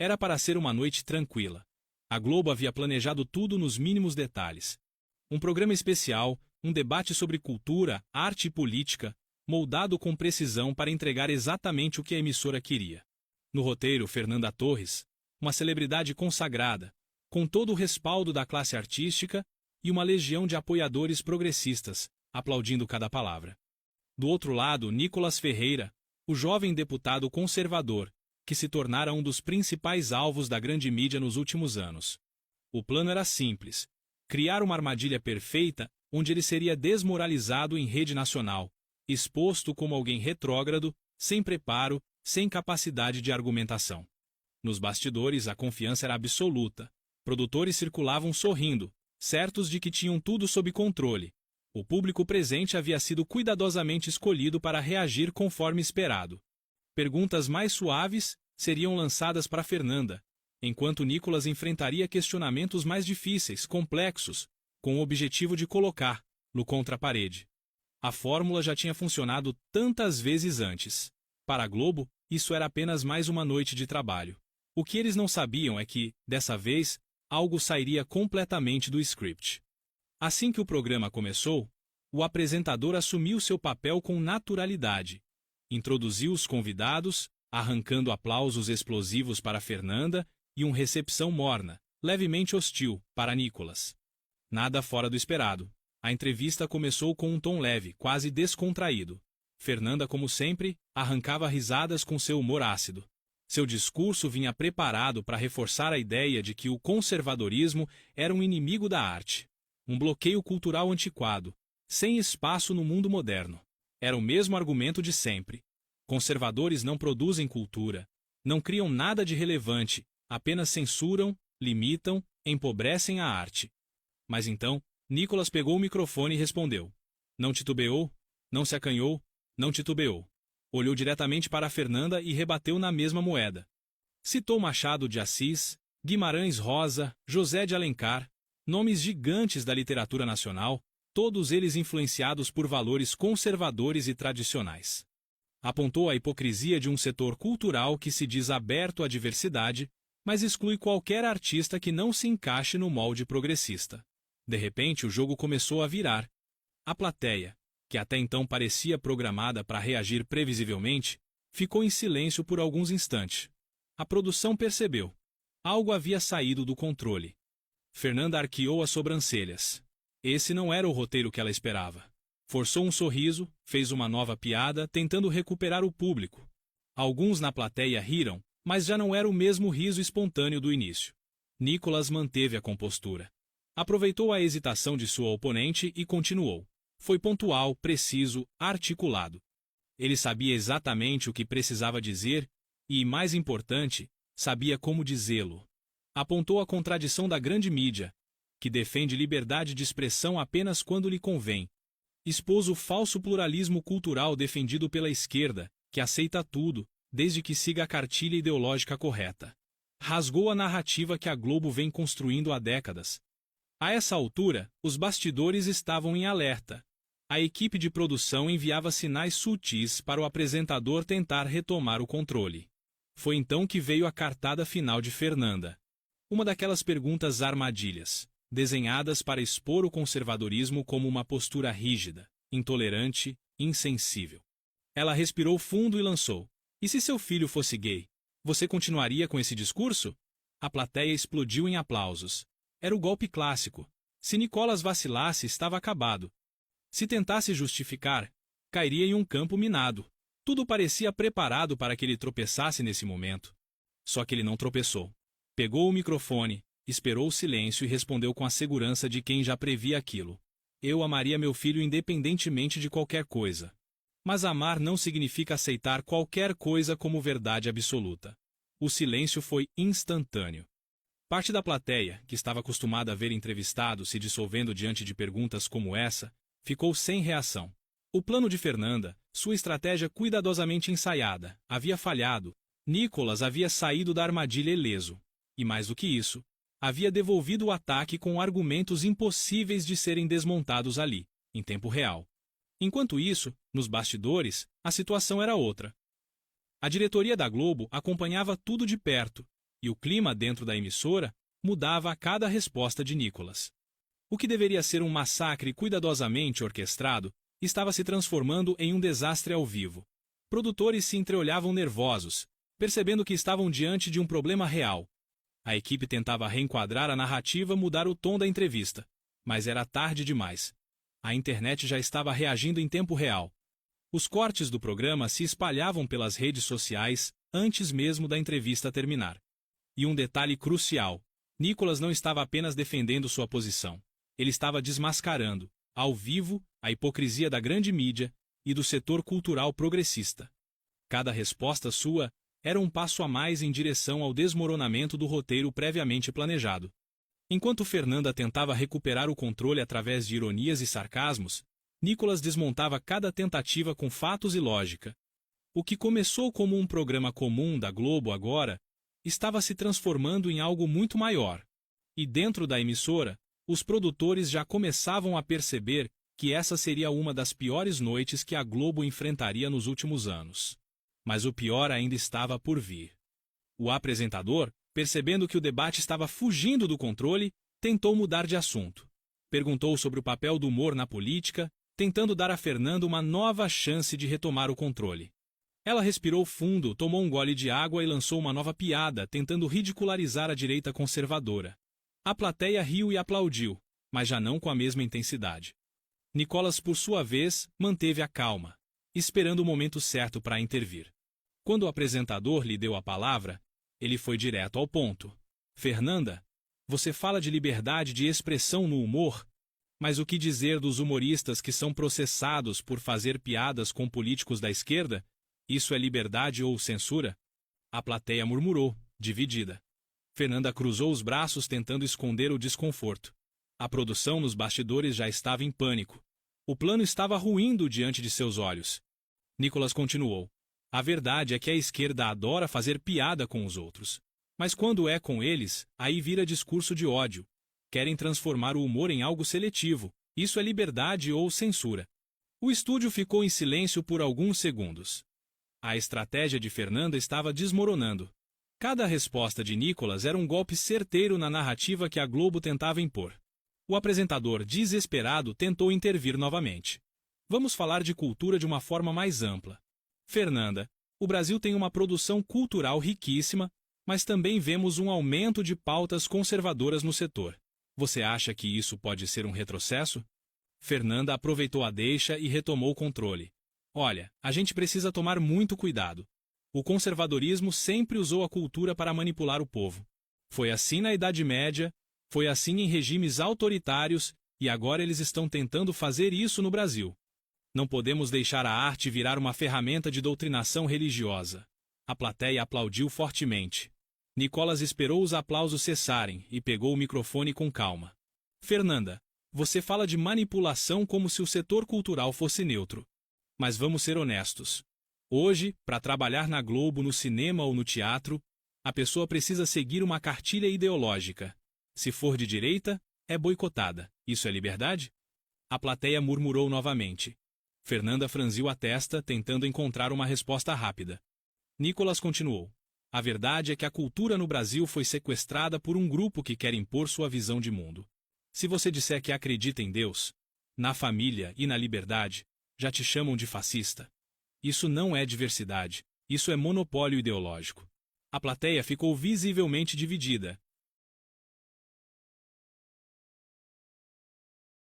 Era para ser uma noite tranquila. A Globo havia planejado tudo nos mínimos detalhes. Um programa especial, um debate sobre cultura, arte e política, moldado com precisão para entregar exatamente o que a emissora queria. No roteiro, Fernanda Torres, uma celebridade consagrada, com todo o respaldo da classe artística e uma legião de apoiadores progressistas, aplaudindo cada palavra. Do outro lado, Nicolas Ferreira, o jovem deputado conservador, que se tornara um dos principais alvos da grande mídia nos últimos anos. O plano era simples: criar uma armadilha perfeita onde ele seria desmoralizado em rede nacional, exposto como alguém retrógrado, sem preparo, sem capacidade de argumentação. Nos bastidores, a confiança era absoluta. Produtores circulavam sorrindo, certos de que tinham tudo sob controle. O público presente havia sido cuidadosamente escolhido para reagir conforme esperado. Perguntas mais suaves seriam lançadas para Fernanda, enquanto Nicolas enfrentaria questionamentos mais difíceis, complexos, com o objetivo de colocá-lo contra a parede. A fórmula já tinha funcionado tantas vezes antes. Para a Globo, isso era apenas mais uma noite de trabalho. O que eles não sabiam é que, dessa vez, algo sairia completamente do script. Assim que o programa começou, o apresentador assumiu seu papel com naturalidade. Introduziu os convidados, arrancando aplausos explosivos para Fernanda e uma recepção morna, levemente hostil, para Nicolas. Nada fora do esperado. A entrevista começou com um tom leve, quase descontraído. Fernanda, como sempre, arrancava risadas com seu humor ácido. Seu discurso vinha preparado para reforçar a ideia de que o conservadorismo era um inimigo da arte. Um bloqueio cultural antiquado, sem espaço no mundo moderno. Era o mesmo argumento de sempre. Conservadores não produzem cultura, não criam nada de relevante, apenas censuram, limitam, empobrecem a arte. Mas então, Nicolas pegou o microfone e respondeu. Não titubeou, não se acanhou, não titubeou. Olhou diretamente para a Fernanda e rebateu na mesma moeda. Citou Machado de Assis, Guimarães Rosa, José de Alencar, nomes gigantes da literatura nacional, todos eles influenciados por valores conservadores e tradicionais. Apontou a hipocrisia de um setor cultural que se diz aberto à diversidade, mas exclui qualquer artista que não se encaixe no molde progressista. De repente, o jogo começou a virar. A plateia, que até então parecia programada para reagir previsivelmente, ficou em silêncio por alguns instantes. A produção percebeu. Algo havia saído do controle. Fernanda arqueou as sobrancelhas. Esse não era o roteiro que ela esperava. Forçou um sorriso, fez uma nova piada, tentando recuperar o público. Alguns na plateia riram, mas já não era o mesmo riso espontâneo do início. Nicolas manteve a compostura. Aproveitou a hesitação de sua oponente e continuou. Foi pontual, preciso, articulado. Ele sabia exatamente o que precisava dizer e, mais importante, sabia como dizê-lo. Apontou a contradição da grande mídia, que defende liberdade de expressão apenas quando lhe convém. Expôs o falso pluralismo cultural defendido pela esquerda, que aceita tudo, desde que siga a cartilha ideológica correta. Rasgou a narrativa que a Globo vem construindo há décadas. A essa altura, os bastidores estavam em alerta. A equipe de produção enviava sinais sutis para o apresentador tentar retomar o controle. Foi então que veio a cartada final de Fernanda. Uma daquelas perguntas armadilhas, desenhadas para expor o conservadorismo como uma postura rígida, intolerante, insensível. Ela respirou fundo e lançou. E se seu filho fosse gay, você continuaria com esse discurso? A plateia explodiu em aplausos. Era o golpe clássico. Se Nicolas vacilasse, estava acabado. Se tentasse justificar, cairia em um campo minado. Tudo parecia preparado para que ele tropeçasse nesse momento. Só que ele não tropeçou. Pegou o microfone, esperou o silêncio e respondeu com a segurança de quem já previa aquilo. Eu amaria meu filho independentemente de qualquer coisa. Mas amar não significa aceitar qualquer coisa como verdade absoluta. O silêncio foi instantâneo. Parte da plateia, que estava acostumada a ver entrevistados se dissolvendo diante de perguntas como essa, ficou sem reação. O plano de Fernanda, sua estratégia cuidadosamente ensaiada, havia falhado. Nicolas havia saído da armadilha ileso. E mais do que isso, havia devolvido o ataque com argumentos impossíveis de serem desmontados ali, em tempo real. Enquanto isso, nos bastidores, a situação era outra. A diretoria da Globo acompanhava tudo de perto, e o clima dentro da emissora mudava a cada resposta de Nicolas. O que deveria ser um massacre cuidadosamente orquestrado estava se transformando em um desastre ao vivo. Produtores se entreolhavam nervosos, percebendo que estavam diante de um problema real. A equipe tentava reenquadrar a narrativa, mudar o tom da entrevista, mas era tarde demais. A internet já estava reagindo em tempo real. Os cortes do programa se espalhavam pelas redes sociais antes mesmo da entrevista terminar. E um detalhe crucial: Nicolas não estava apenas defendendo sua posição. Ele estava desmascarando, ao vivo, a hipocrisia da grande mídia e do setor cultural progressista. Cada resposta sua era um passo a mais em direção ao desmoronamento do roteiro previamente planejado. Enquanto Fernanda tentava recuperar o controle através de ironias e sarcasmos, Nicolas desmontava cada tentativa com fatos e lógica. O que começou como um programa comum da Globo agora estava se transformando em algo muito maior. E dentro da emissora, os produtores já começavam a perceber que essa seria uma das piores noites que a Globo enfrentaria nos últimos anos. Mas o pior ainda estava por vir. O apresentador, percebendo que o debate estava fugindo do controle, tentou mudar de assunto. Perguntou sobre o papel do humor na política, tentando dar a Fernanda uma nova chance de retomar o controle. Ela respirou fundo, tomou um gole de água e lançou uma nova piada, tentando ridicularizar a direita conservadora. A plateia riu e aplaudiu, mas já não com a mesma intensidade. Nicolas, por sua vez, manteve a calma, esperando o momento certo para intervir. Quando o apresentador lhe deu a palavra, ele foi direto ao ponto. Fernanda, você fala de liberdade de expressão no humor, mas o que dizer dos humoristas que são processados por fazer piadas com políticos da esquerda? Isso é liberdade ou censura? A plateia murmurou, dividida. Fernanda cruzou os braços tentando esconder o desconforto. A produção nos bastidores já estava em pânico. O plano estava ruindo diante de seus olhos. Nicolas continuou. A verdade é que a esquerda adora fazer piada com os outros. Mas quando é com eles, aí vira discurso de ódio. Querem transformar o humor em algo seletivo. Isso é liberdade ou censura. O estúdio ficou em silêncio por alguns segundos. A estratégia de Fernanda estava desmoronando. Cada resposta de Nicolas era um golpe certeiro na narrativa que a Globo tentava impor. O apresentador, desesperado, tentou intervir novamente. Vamos falar de cultura de uma forma mais ampla. Fernanda, o Brasil tem uma produção cultural riquíssima, mas também vemos um aumento de pautas conservadoras no setor. Você acha que isso pode ser um retrocesso? Fernanda aproveitou a deixa e retomou o controle. Olha, a gente precisa tomar muito cuidado. O conservadorismo sempre usou a cultura para manipular o povo. Foi assim na Idade Média, foi assim em regimes autoritários e agora eles estão tentando fazer isso no Brasil. Não podemos deixar a arte virar uma ferramenta de doutrinação religiosa. A plateia aplaudiu fortemente. Nicolas esperou os aplausos cessarem e pegou o microfone com calma. Fernanda, você fala de manipulação como se o setor cultural fosse neutro. Mas vamos ser honestos. Hoje, para trabalhar na Globo, no cinema ou no teatro, a pessoa precisa seguir uma cartilha ideológica. Se for de direita, é boicotada. Isso é liberdade? A plateia murmurou novamente. Fernanda franziu a testa, tentando encontrar uma resposta rápida. Nicolas continuou. A verdade é que a cultura no Brasil foi sequestrada por um grupo que quer impor sua visão de mundo. Se você disser que acredita em Deus, na família e na liberdade, já te chamam de fascista. Isso não é diversidade, isso é monopólio ideológico. A plateia ficou visivelmente dividida,